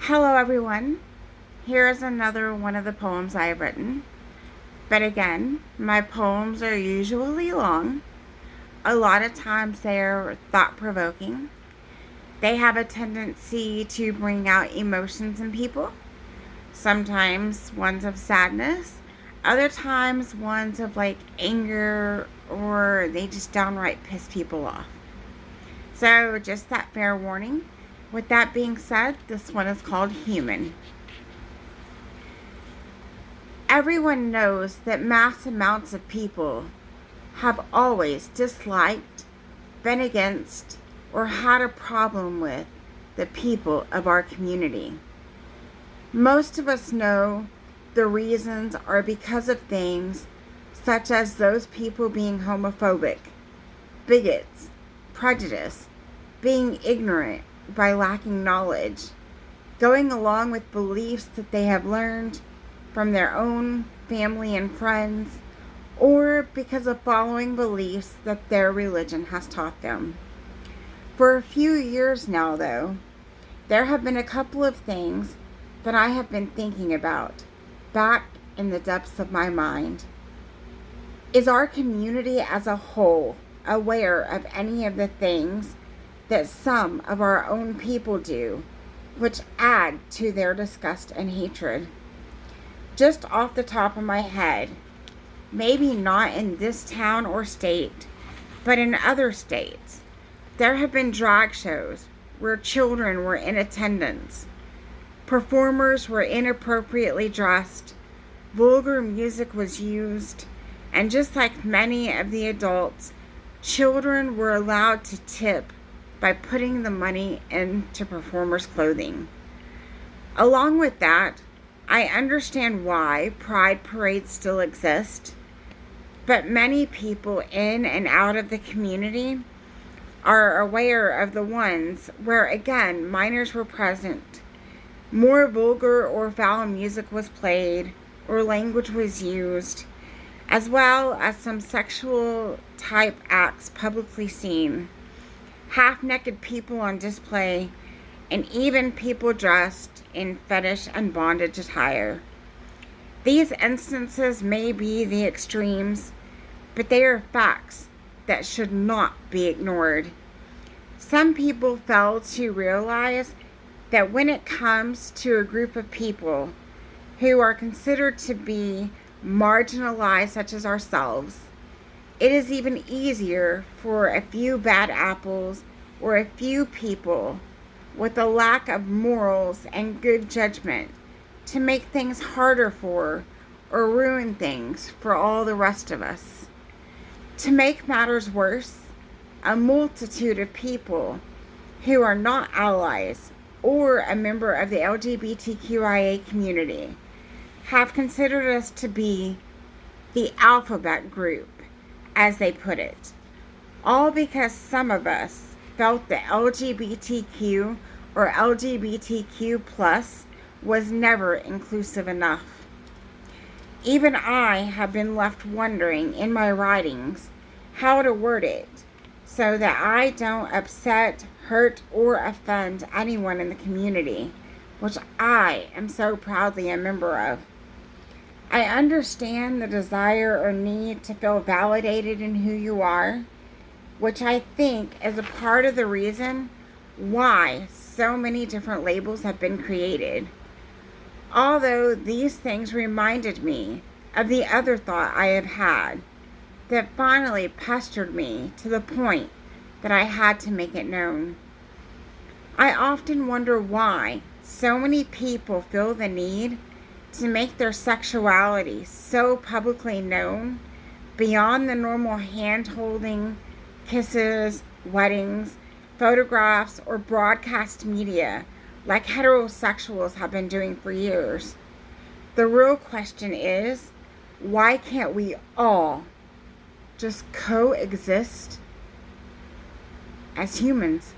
Hello, everyone. Here is another one of the poems I have written. But again, my poems are usually long. A lot of times they are thought provoking. They have a tendency to bring out emotions in people. Sometimes ones of sadness, other times ones of anger, or they just downright piss people off. So, just that fair warning. With that being said, this one is called Human. Everyone knows that mass amounts of people have always disliked, been against, or had a problem with the people of our community. Most of us know the reasons are because of things such as those people being homophobic, bigots, prejudiced, being ignorant by lacking knowledge, going along with beliefs that they have learned from their own family and friends, or because of following beliefs that their religion has taught them. For a few years now, though, there have been a couple of things that I have been thinking about back in the depths of my mind. Is our community as a whole aware of any of the things that some of our own people do, which add to their disgust and hatred? Just off the top of my head, maybe not in this town or state, but in other states, there have been drag shows where children were in attendance. Performers were inappropriately dressed, vulgar music was used, and just like many of the adults, children were allowed to tip by putting the money into performers' clothing. Along with that, I understand why pride parades still exist, but many people in and out of the community are aware of the ones where, again, minors were present, more vulgar or foul music was played, or language was used, as well as some sexual type acts publicly seen, half-naked people on display, and even people dressed in fetish and bondage attire. These instances may be the extremes, but they are facts that should not be ignored. Some people fail to realize that when it comes to a group of people who are considered to be marginalized, such as ourselves, it is even easier for a few bad apples or a few people with a lack of morals and good judgment to make things harder for or ruin things for all the rest of us. To make matters worse, a multitude of people who are not allies or a member of the LGBTQIA community have considered us to be the alphabet group, as they put it, all because some of us felt the LGBTQ or LGBTQ plus was never inclusive enough. Even I have been left wondering in my writings how to word it so that I don't upset, hurt, or offend anyone in the community, which I am so proudly a member of. I understand the desire or need to feel validated in who you are, which I think is a part of the reason why so many different labels have been created. Although these things reminded me of the other thought I have had that finally pestered me to the point that I had to make it known. I often wonder why so many people feel the need to make their sexuality so publicly known beyond the normal hand-holding, kisses, weddings, photographs, or broadcast media like heterosexuals have been doing for years. The real question is, why can't we all just coexist as humans?